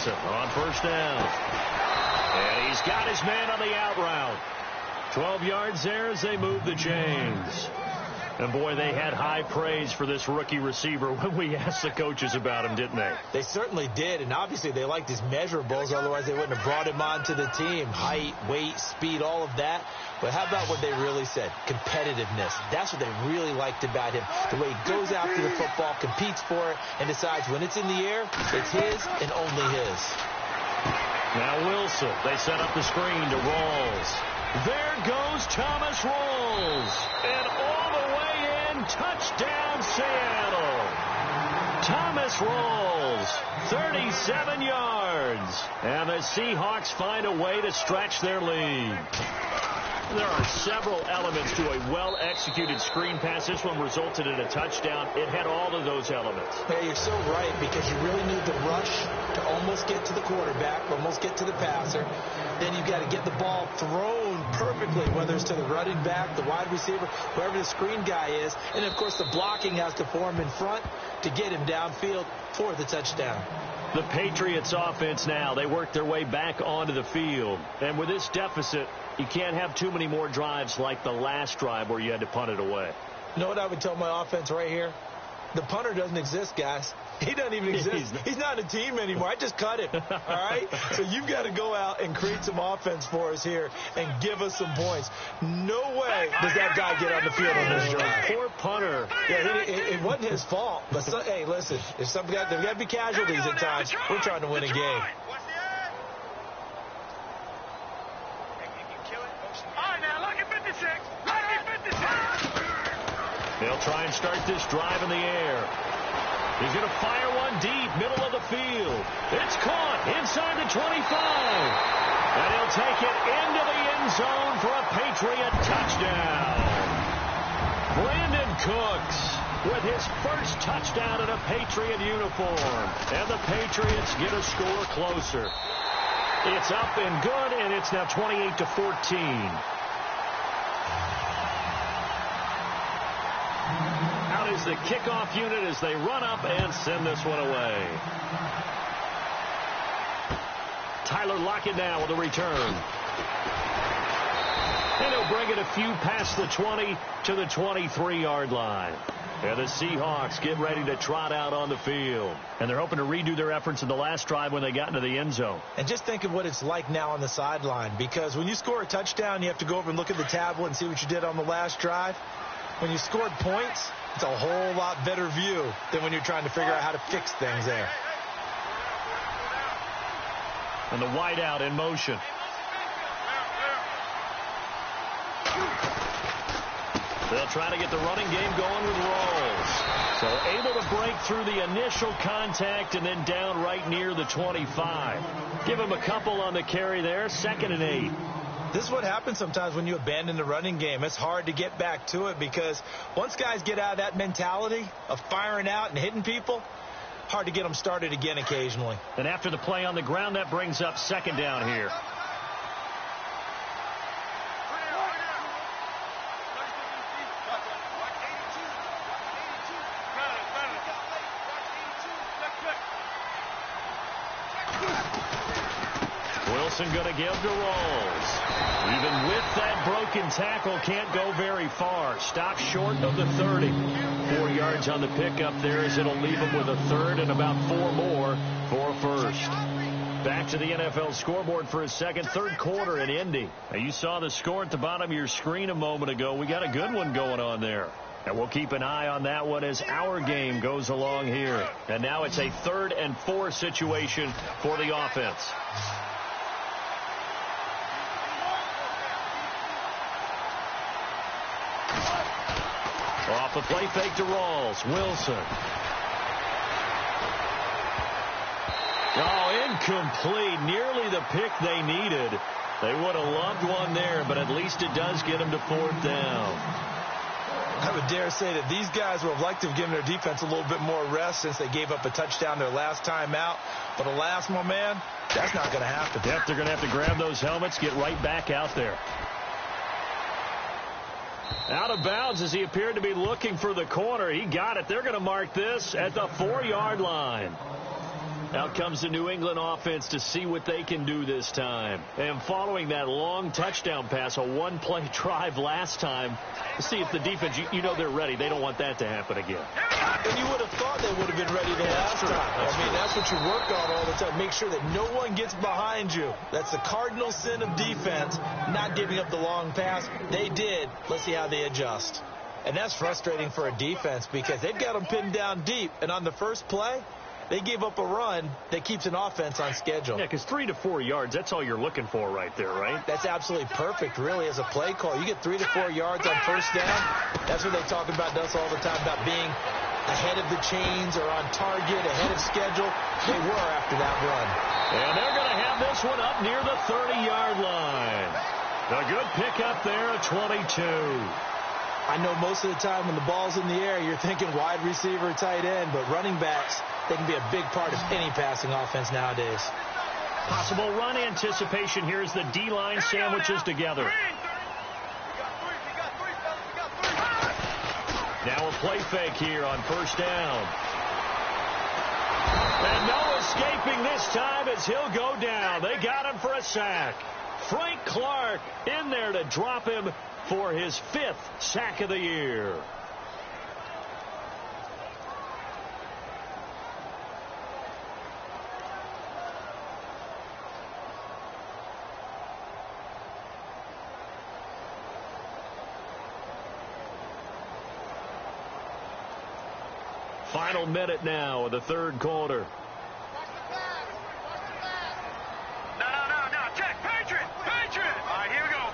S2: On first down. And he's got his man on the out route. 12 yards there as they move the chains. And, boy, they had high praise for this rookie receiver when we asked the coaches about him, didn't they?
S3: They certainly did, and obviously they liked his measurables. Otherwise, they wouldn't have brought him onto the team. Height, weight, speed, all of that. But how about what they really said? Competitiveness. That's what they really liked about him. The way he goes after the football, competes for it, and decides when it's in the air, it's his and only his.
S2: Now Wilson. They set up the screen to Rawls. There goes Thomas Rawls. And all the way in, touchdown Seattle. Thomas Rawls, 37 yards. And the Seahawks find a way to stretch their lead. There are several elements to a well-executed screen pass. This one resulted in a touchdown. It had all of those elements.
S3: Yeah, you're so right, because you really need the rush to almost get to the quarterback, almost get to the passer. Then you've got to get the ball thrown perfectly, whether it's to the running back, the wide receiver, whoever the screen guy is. And, of course, the blocking has to form in front to get him downfield for the touchdown.
S2: The Patriots offense now, they work their way back onto the field. And with this deficit, you can't have too many more drives like the last drive where you had to punt it away.
S3: You know what I would tell my offense right here? The punter doesn't exist, guys. He doesn't even exist. He's not a team anymore. I just cut him. All right? So you've got to go out and create some offense for us here and give us some points. No way does that guy get on the field on this drive.
S2: Poor punter.
S3: Yeah, it wasn't his fault. But hey, listen, if there's got to be casualties at times. We're trying to win a game.
S2: They'll try and start this drive in the air. He's going to fire one deep, middle of the field. It's caught inside the 25. And he'll take it into the end zone for a Patriot touchdown. Brandon Cooks with his first touchdown in a Patriot uniform. And the Patriots get a score closer. It's up and good, and it's now 28-14. Is the kickoff unit as they run up and send this one away. Tyler Lockett now with a return. And he'll bring it a few past the 20 to the 23-yard line. And the Seahawks get ready to trot out on the field. And they're hoping to redo their efforts in the last drive when they got into the end zone.
S3: And just think of what it's like now on the sideline, because when you score a touchdown, you have to go over and look at the tablet and see what you did on the last drive. When you scored points, it's a whole lot better view than when you're trying to figure out how to fix things there.
S2: And the wideout in motion. They'll try to get the running game going with Rawls. So able to break through the initial contact and then down right near the 25. Give him a couple on the carry there. 2nd and 8.
S3: This is what happens sometimes when you abandon the running game. It's hard to get back to it because once guys get out of that mentality of firing out and hitting people, hard to get them started again occasionally.
S2: And after the play on the ground, that brings up 2nd down here. Wilson going to give to Rawls. Even with that broken tackle, can't go very far. Stop short of the 30. 4 yards on the pickup there as it'll leave him with a 3rd and about 4 more for a 1st. Back to the NFL scoreboard for his second, 3rd quarter in Indy. Now, you saw the score at the bottom of your screen a moment ago. We got a good one going on there. And we'll keep an eye on that one as our game goes along here. And now it's a 3rd and 4 situation for the offense. Off the play fake to Rawls. Wilson. Oh, incomplete. Nearly the pick they needed. They would have loved one there, but at least it does get them to 4th down.
S3: I would dare say that these guys would have liked to have given their defense a little bit more rest since they gave up a touchdown their last time out. But alas, my man, that's not going to happen.
S2: Yep, they're going to have to grab those helmets, get right back out there. Out of bounds as he appeared to be looking for the corner. He got it. They're going to mark this at the 4-yard line. Out comes the New England offense to see what they can do this time. And following that long touchdown pass, a one-play drive last time, to see if the defense, you know they're ready. They don't want that to happen again.
S3: And you would have thought they would have been ready the last time. I mean, that's what you work on all the time. Make sure that no one gets behind you. That's the cardinal sin of defense, not giving up the long pass. They did. Let's see how they adjust. And that's frustrating for a defense because they've got them pinned down deep. And on the first play, they gave up a run that keeps an offense on schedule.
S2: Yeah, because 3 to 4 yards, that's all you're looking for right there, right?
S3: That's absolutely perfect, really, as a play call. You get 3 to 4 yards on first down. That's what they talk about us all the time, about being ahead of the chains or on target, ahead of schedule. They were after that run.
S2: And they're going to have this one up near the 30-yard line. A good pickup there at 22.
S3: I know most of the time when the ball's in the air, you're thinking wide receiver, tight end, but running backs, they can be a big part of any passing offense nowadays.
S2: Possible run anticipation here as the D-line sandwiches together. Now a play fake here on first down. And no escaping this time as he'll go down. They got him for a sack. Frank Clark in there to drop him for his 5th sack of the year. Final minute now of the 3rd quarter.
S4: No. Check. Patriot. All right, here we go.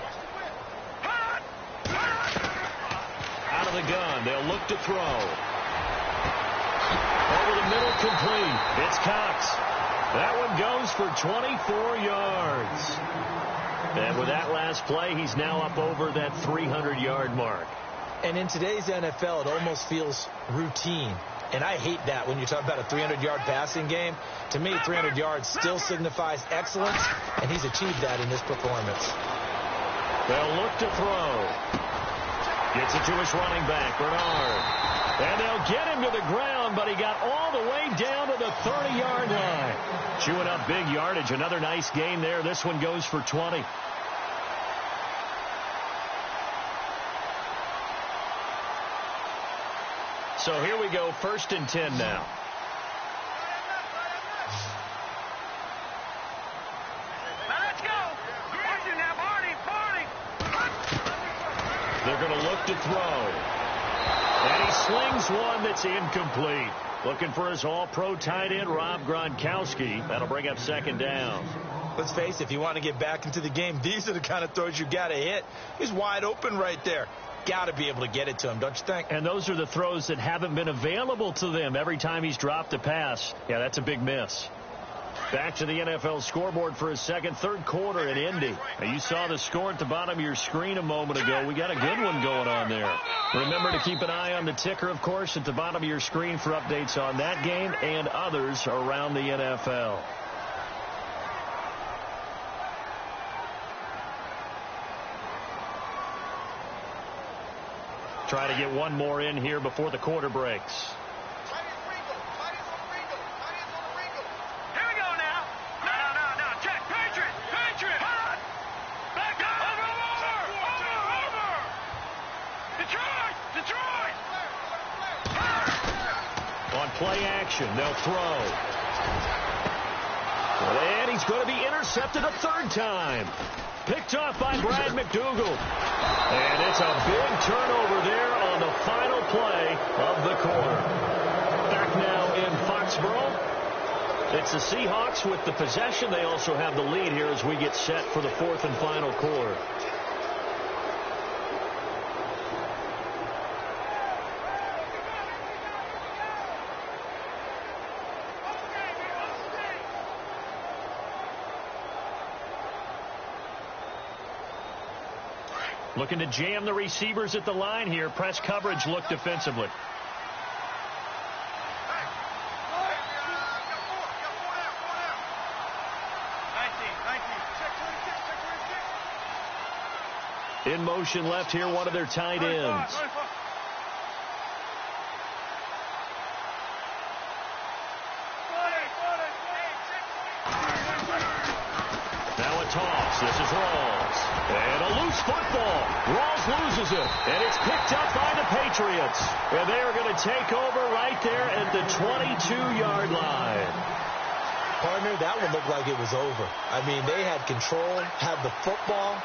S2: Out of the gun. They'll look to throw. Over the middle, complete. It's Cox. That one goes for 24 yards. And with that last play, he's now up over that 300-yard mark.
S3: And in today's NFL, it almost feels routine. And I hate that when you talk about a 300-yard passing game. To me, 300 yards still signifies excellence, and he's achieved that in this performance.
S2: They'll look to throw. Gets it to his running back, Bernard. And they'll get him to the ground, but he got all the way down to the 30-yard line. Chewing up big yardage. Another nice gain there. This one goes for 20. So here we go, 1st and 10 now.
S4: Let's go. Watch it now, Barney.
S2: They're going to look to throw. And he slings one that's incomplete. Looking for his all-pro tight end, Rob Gronkowski. That'll bring up 2nd down.
S3: Let's face it, if you want to get back into the game, these are the kind of throws you got to hit. He's wide open right there. Got to be able to get it to him, don't you think?
S2: And those are the throws that haven't been available to them every time he's dropped a pass. Yeah, that's a big miss. Back to the NFL scoreboard for his third quarter in Indy. Now, you saw the score at the bottom of your screen a moment ago. We got a good one going on there. Remember to keep an eye on the ticker, of course, at the bottom of your screen for updates on that game and others around the NFL. Try to get one more in here before the quarter breaks. On play action, they'll throw. And he's going to be intercepted a 3rd time. Picked off by Brad McDougald. And it's a big turnover there on the final play of the quarter. Back now in Foxborough. It's the Seahawks with the possession. They also have the lead here as we get set for the 4th and final quarter. Looking to jam the receivers at the line here. Press coverage look defensively. In motion left here, one of their tight ends. Now a toss. This is Rawls. And a loose football. Rawls loses it. And it's picked up by the Patriots. And they are going to take over right there at the 22-yard line.
S3: Partner, that one looked like it was over. I mean, they had control, had the football,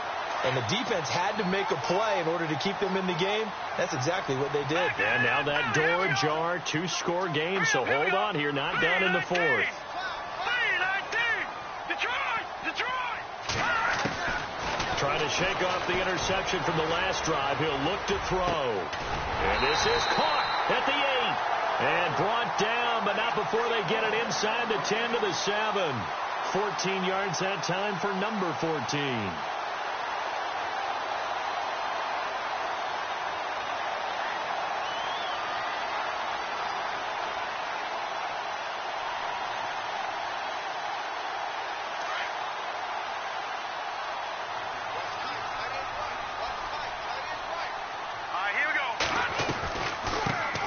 S3: and the defense had to make a play in order to keep them in the game. That's exactly what they did.
S2: And now that door ajar, 2-score game. So hold on here, not down in the 4th. Trying to shake off the interception from the last drive. He'll look to throw. And this is caught at the 8. And brought down, but not before they get it inside the 10 to the 7. 14 yards that time for number 14.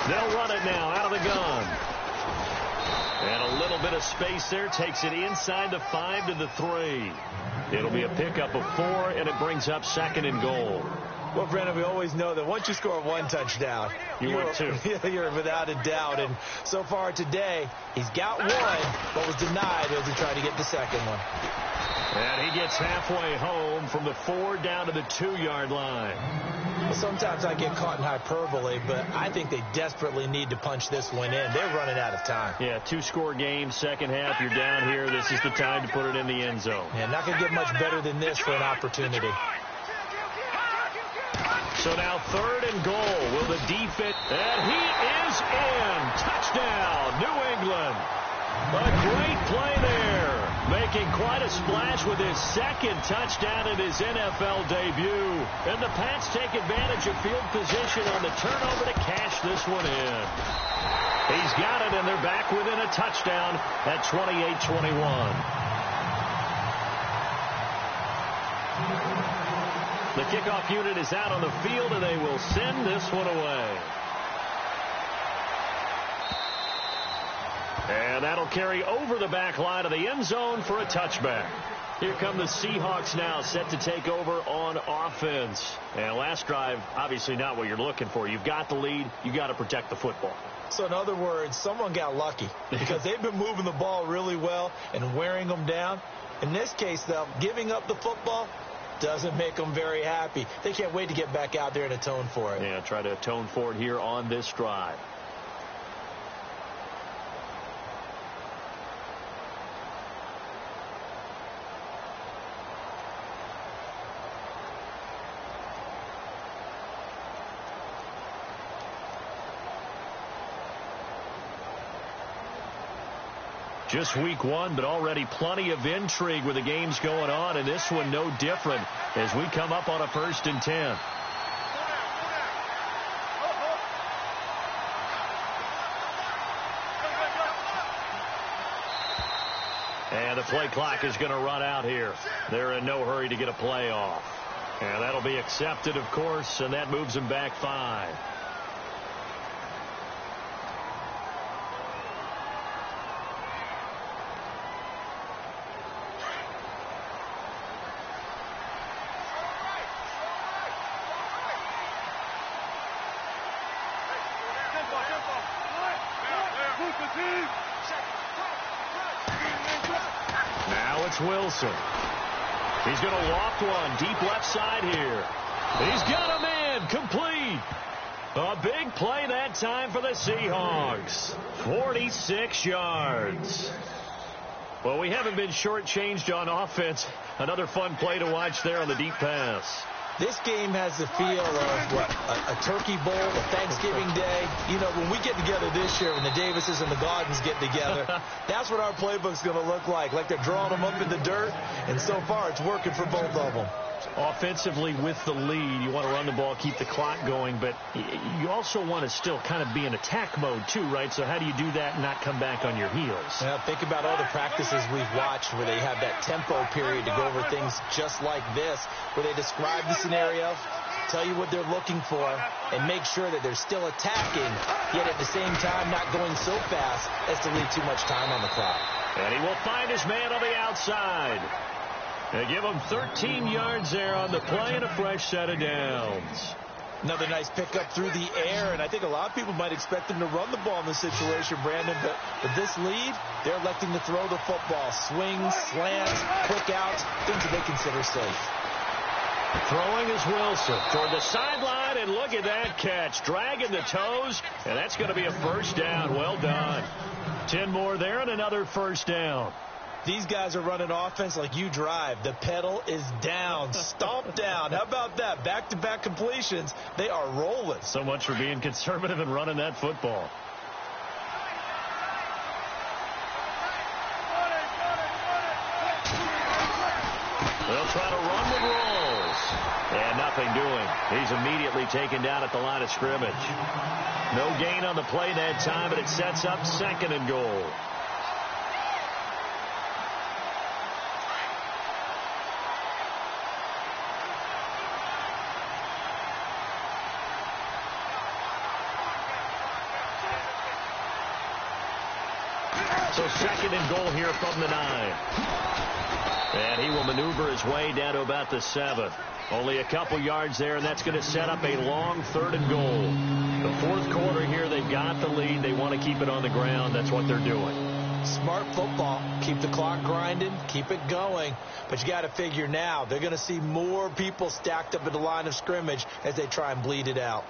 S2: They'll run it now out of the gun. And a little bit of space there. Takes it inside the 5 to the 3. It'll be a pickup of 4, and it brings up 2nd and goal.
S3: Well, Brandon, we always know that once you score 1 touchdown,
S2: you're 2.
S3: You're without a doubt. And so far today, he's got 1, but was denied as he tried to get the 2nd one.
S2: And he gets halfway home from the 4 down to the 2-yard line.
S3: Well, sometimes I get caught in hyperbole, but I think they desperately need to punch this one in. They're running out of time.
S2: Yeah, 2-score game, 2nd half. You're down here. This is the time to put it in the end zone.
S3: Yeah, not going to get much better than this for an opportunity.
S2: So now 3rd and goal. Will the defense? And he is in. Touchdown, New England. A great play there. Making quite a splash with his 2nd touchdown in his NFL debut. And the Pats take advantage of field position on the turnover to cash this one in. He's got it, and they're back within a touchdown at 28-21. The kickoff unit is out on the field, and they will send this one away. And that'll carry over the back line of the end zone for a touchback. Here come the Seahawks now, set to take over on offense. And last drive, obviously not what you're looking for. You've got the lead. You got to protect the football.
S3: So in other words, someone got lucky because they've been moving the ball really well and wearing them down. In this case, though, giving up the football doesn't make them very happy. They can't wait to get back out there and atone for it.
S2: Yeah, try to atone for it here on this drive. Just week one, but already plenty of intrigue with the games going on, and this one no different as we come up on a 1st and 10. And the play clock is going to run out here. They're in no hurry to get a play off. And that'll be accepted, of course, and that moves them back 5. Now it's Wilson. He's going to loft one deep left side here. He's got a man complete. A big play that time for the Seahawks. 46 yards. Well, we haven't been shortchanged on offense. Another fun play to watch there on the deep pass.
S3: This game has the feel of, what, a turkey bowl, a Thanksgiving day. You know, when we get together this year, when the Davises and the Gardens get together, that's what our playbook's going to look like they're drawing them up in the dirt, and so far it's working for both of them.
S2: Offensively with the lead, you want to run the ball, keep the clock going, but you also want to still kind of be in attack mode too, right? So how do you do that and not come back on your heels?
S3: Yeah, think about all the practices we've watched where they have that tempo period to go over things just like this, where they describe the scenario, tell you what they're looking for, and make sure that they're still attacking, yet at the same time not going so fast as to leave too much time on the clock.
S2: And he will find his man on the outside. They give him 13 yards there on the play and a fresh set of downs.
S3: Another nice pickup through the air, and I think a lot of people might expect them to run the ball in this situation, Brandon, but with this lead, they're electing to throw the football. Swings, slants, quick outs, things that they consider safe.
S2: Throwing is Wilson toward the sideline, and look at that catch. Dragging the toes, and that's going to be a first down. Well done. 10 more there and another first down.
S3: These guys are running offense like you drive. The pedal is down, stomp down. How about that? Back-to-back completions. They are rolling.
S2: So much for being conservative and running that football. They'll try to run with Rolls. And nothing doing. He's immediately taken down at the line of scrimmage. No gain on the play that time, but it sets up 2nd and goal. So 2nd and goal here from the 9. And he will maneuver his way down to about the 7. Only a couple yards there, and that's going to set up a long 3rd and goal. The 4th quarter here, they've got the lead. They want to keep it on the ground. That's what they're doing.
S3: Smart football. Keep the clock grinding. Keep it going. But you got to figure now, they're going to see more people stacked up at the line of scrimmage as they try and bleed it out.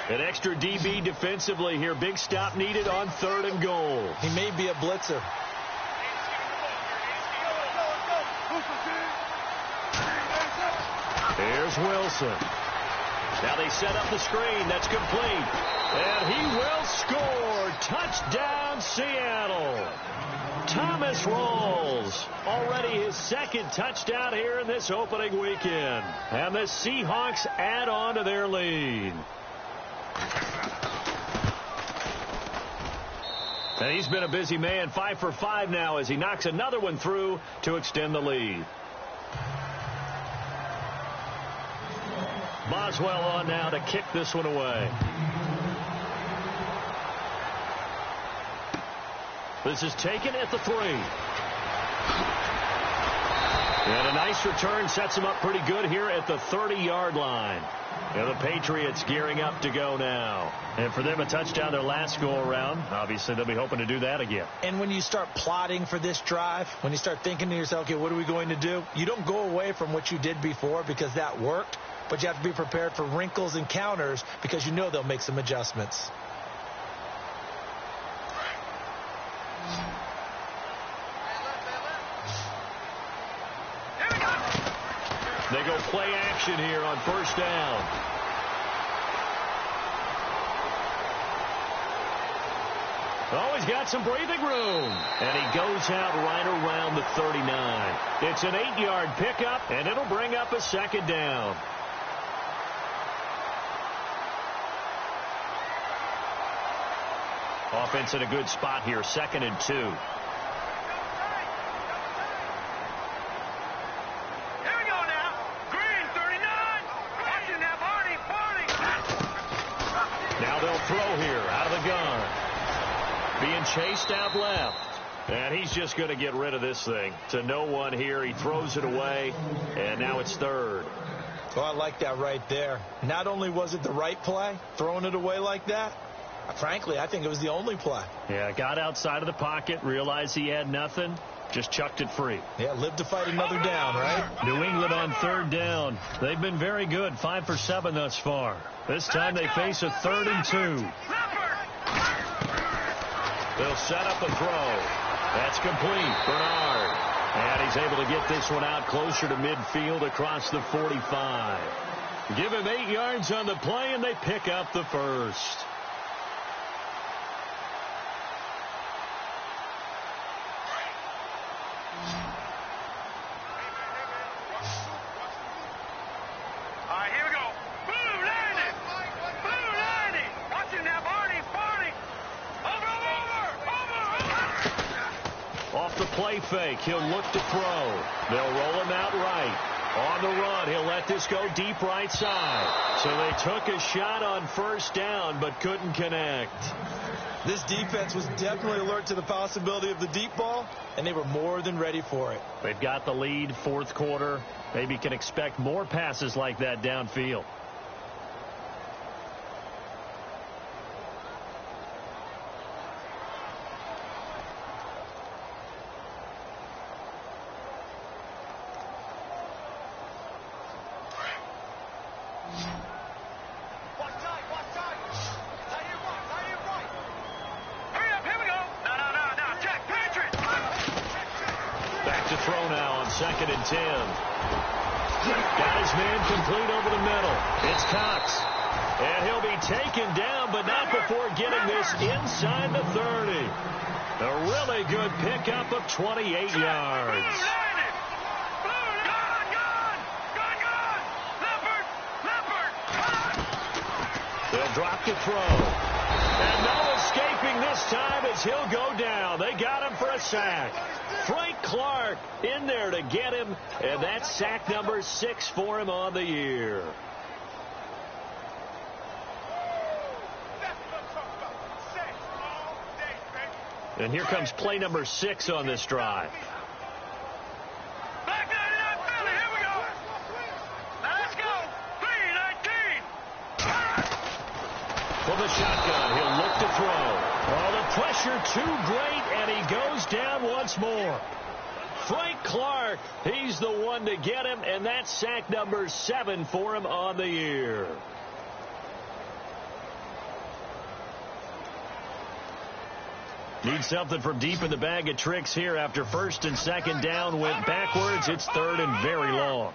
S2: An extra DB defensively here. Big stop needed on 3rd and goal.
S3: He may be a blitzer.
S2: Here's Wilson. Now they set up the screen. That's complete. And he will score. Touchdown, Seattle. Thomas Rawls. Already his 2nd touchdown here in this opening weekend. And the Seahawks add on to their lead. And he's been a busy man, 5 for 5 now as he knocks another one through to extend the lead. Boswell on now to kick this one away. This is taken at the 3. And a nice return sets him up pretty good here at the 30-yard line. And the Patriots gearing up to go now. And for them, a touchdown their last go-around. Obviously, they'll be hoping to do that again.
S3: And when you start plotting for this drive, when you start thinking to yourself, okay, what are we going to do? You don't go away from what you did before because that worked, but you have to be prepared for wrinkles and counters because you know they'll make some adjustments.
S2: They go play action here on first down. Oh, he's got some breathing room. And he goes out right around the 39. It's an 8-yard pickup, and it'll bring up a second down. Offense in a good spot here, 2nd and 2. Throw here out of the gun. Being chased out left. And he's just going to get rid of this thing. To no one here. He throws it away. And now it's 3rd.
S3: Oh, I like that right there. Not only was it the right play, throwing it away like that, frankly, I think it was the only play.
S2: Yeah, got outside of the pocket, realized he had nothing, just chucked it free.
S3: Yeah, live to fight another down, right?
S2: New England on 3rd down. They've been very good, 5 for 7 thus far. This time they face a 3rd and 2. They'll set up a throw. That's complete. Bernard. And he's able to get this one out closer to midfield across the 45. Give him 8 yards on the play, and they pick up the first. Play fake. He'll look to throw. They'll roll him out right. On the run, he'll let this go deep right side. So they took a shot on first down, but couldn't connect.
S3: This defense was definitely alert to the possibility of the deep ball, and they were more than ready for it.
S2: They've got the lead, 4th quarter. Maybe can expect more passes like that downfield. Second and 10. Got his man complete over the middle. It's Cox. And he'll be taken down, but not before getting this inside the 30. A really good pickup of 28 yards. They'll drop the throw. And no escaping this time as he'll go down. They got him for a sack. Frank Clark in there to get him, and that's sack number 6 for him on the year. And here comes play number 6 on this drive. From the shotgun, he'll look to throw. Oh, the pressure too great, and he goes down once more. Frank Clark, he's the one to get him, and that's sack number 7 for him on the year. Need something from deep in the bag of tricks here after 1st and 2nd down went backwards. It's 3rd and very long.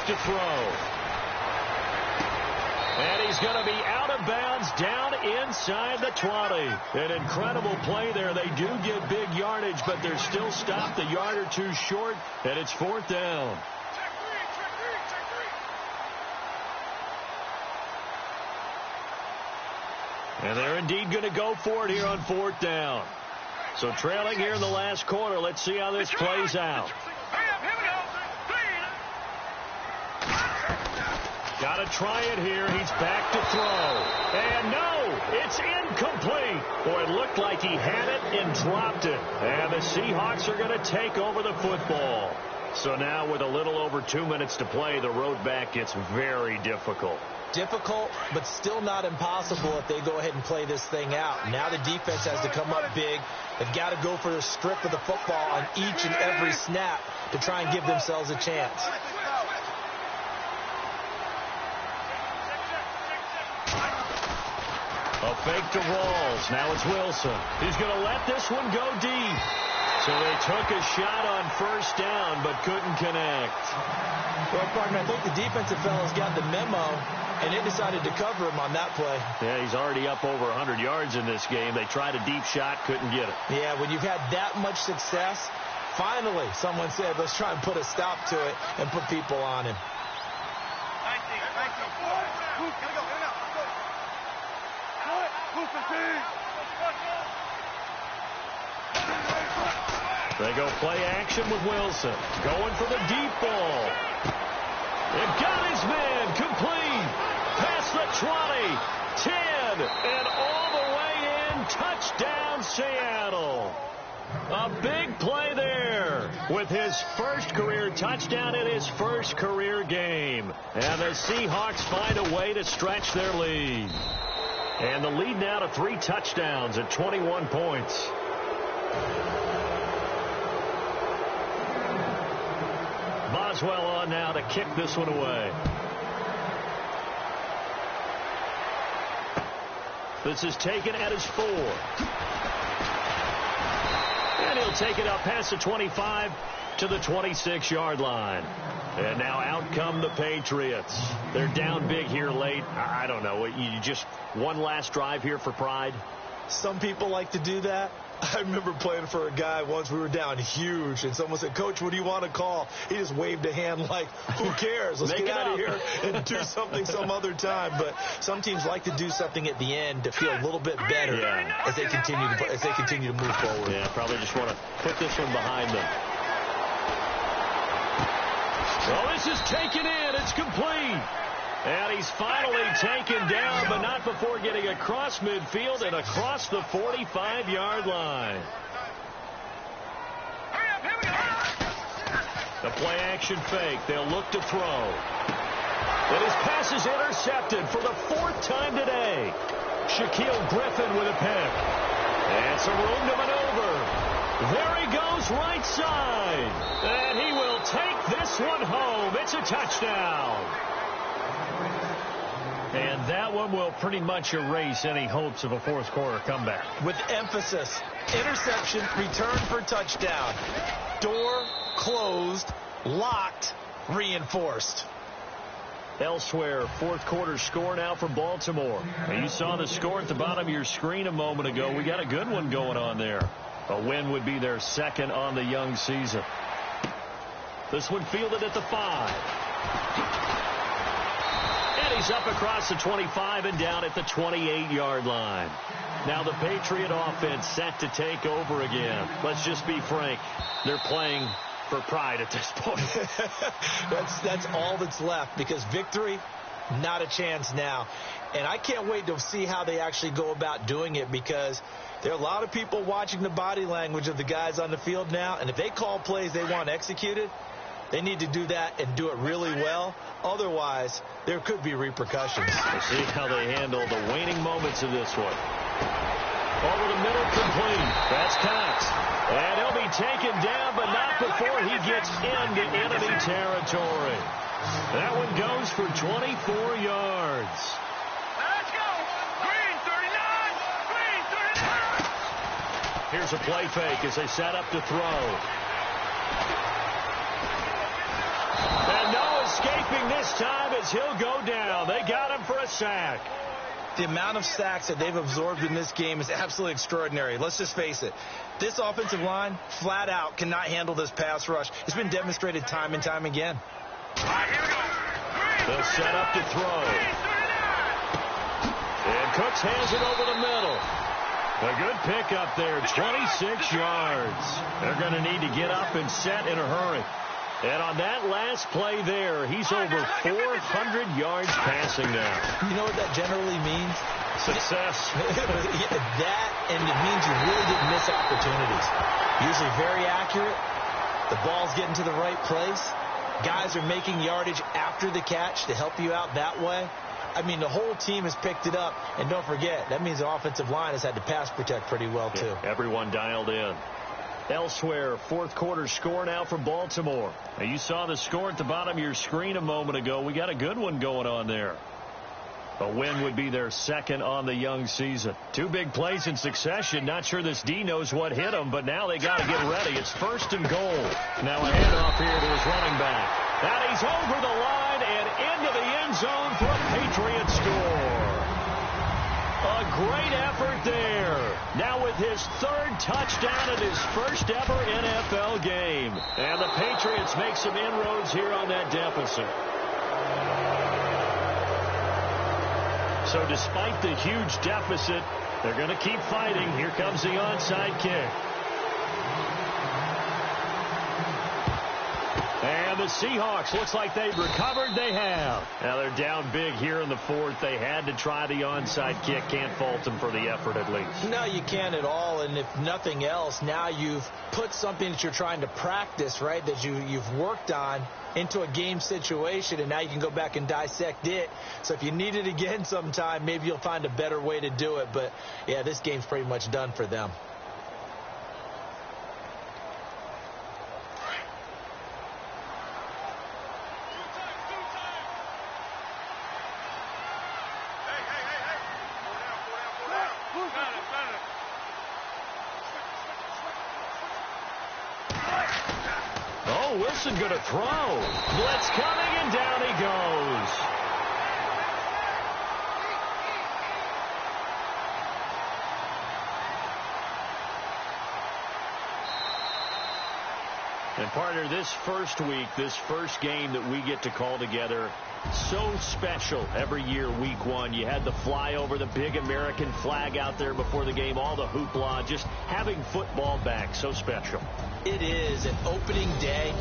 S2: To throw. And he's going to be out of bounds down inside the 20. An incredible play there. They do get big yardage, but they're still stopped a yard or two short, and it's 4th down. And they're indeed going to go for it here on 4th down. So trailing here in the last quarter. Let's see how this plays out. Got to try it here. He's back to throw. And no, it's incomplete. Boy, it looked like he had it and dropped it. And the Seahawks are going to take over the football. So now with a little over 2 minutes to play, the road back gets very difficult.
S3: Difficult, but still not impossible if they go ahead and play this thing out. Now the defense has to come up big. They've got to go for the strip of the football on each and every snap to try and give themselves a chance.
S2: A fake to Rawls. Now it's Wilson. He's going to let this one go deep. So they took a shot on first down, but couldn't connect.
S3: Well, partner, I think the defensive fellas got the memo, and they decided to cover him on that play.
S2: Yeah, he's already up over 100 yards in this game. They tried a deep shot, couldn't get it.
S3: Yeah, when you've had that much success, finally someone said, let's try and put a stop to it and put people on him.
S2: They go play action with Wilson. Going for the deep ball. It got his man complete. Past the 20, 10, and all the way in. Touchdown, Seattle. A big play there with his first career touchdown in his first career game. And the Seahawks find a way to stretch their lead. And the lead now to 3 touchdowns at 21 points. Boswell on now to kick this one away. This is taken at his 4. And he'll take it out past the 25 to the 26-yard line. And now out come the Patriots. They're down big here late. I don't know. You just one last drive here for pride?
S3: Some people like to do that. I remember playing for a guy once. We were down huge, and someone said, Coach, what do you want to call? He just waved a hand like, who cares? Let's get out of here and do something some other time. But some teams like to do something at the end to feel a little bit better as they continue to move forward.
S2: Yeah, probably just want to put this one behind them. Well, this is taken in. It's complete. And he's finally taken down, but not before getting across midfield and across the 45-yard line. The play-action fake. They'll look to throw. And his pass is intercepted for the 4th time today. Shaquille Griffin with a pick. And some room to maneuver. There he goes, right side. And he will take this one home. It's a touchdown. And that one will pretty much erase any hopes of a fourth-quarter comeback.
S3: With emphasis, interception, return for touchdown. Door closed, locked, reinforced.
S2: Elsewhere, fourth-quarter score now for Baltimore. You saw the score at the bottom of your screen a moment ago. We got a good one going on there. A win would be their 2nd on the young season. This one fielded at the 5. He's up across the 25 and down at the 28-yard line. Now the Patriot offense set to take over again. Let's just be frank. They're playing for pride at this point.
S3: That's all that's left, because victory, not a chance now. And I can't wait to see how they actually go about doing it, because there are a lot of people watching the body language of the guys on the field now. And if they call plays they want executed, they need to do that and do it really well. Otherwise, there could be repercussions.
S2: We'll see how they handle the waning moments of this one. Over the middle, complete. That's Cox. And he'll be taken down, but not before he gets into enemy territory. That one goes for 24 yards.
S4: Let's go. Green 39. Green 39.
S2: Here's a play fake as they set up to throw. And no escaping this time as he'll go down. They got him for a sack.
S3: The amount of sacks that they've absorbed in this game is absolutely extraordinary. Let's just face it. This offensive line, flat out, cannot handle this pass rush. It's been demonstrated time and time again.
S4: All right, here we go.
S2: They'll set up to throw. And Cooks hands it over the middle. A good pickup there, 26 yards. They're going to need to get up and set in a hurry. And on that last play there, he's over 400 yards passing now.
S3: You know what that generally means?
S2: Success.
S3: That, and it means you really didn't miss opportunities. Usually very accurate. The ball's getting to the right place. Guys are making yardage after the catch to help you out that way. I mean, the whole team has picked it up. And don't forget, that means the offensive line has had to pass protect pretty well, too.
S2: Yeah, everyone dialed in. Elsewhere, fourth quarter score now for Baltimore. Now, you saw the score at the bottom of your screen a moment ago. We got a good one going on there. A win would be their second on the young season. Two big plays in succession. Not sure this D knows what hit them, but now they got to get ready. It's first and goal. Now a handoff here to his running back. And he's over the line and into the end zone for a Patriot score. A great effort there. Now with his third touchdown in his first ever NFL game. And the Patriots make some inroads here on that deficit. So despite the huge deficit, they're going to keep fighting. Here comes the onside kick. And the Seahawks, looks like they've recovered. They have. Now they're down big here in the fourth. They had to try the onside kick. Can't fault them for the effort at least.
S3: No, you can't at all. And if nothing else, now you've put something that you're trying to practice, right, that you've worked on into a game situation, and now you can go back and dissect it. So if you need it again sometime, maybe you'll find a better way to do it. But, yeah, this game's pretty much done for them.
S2: Wilson going to throw. Blitz coming, and down he goes. And partner, this first week, this first game that we get to call together, so special every year, week one. You had the flyover, the big American flag out there before the game, all the hoopla, just having football back, so special.
S3: It is an opening day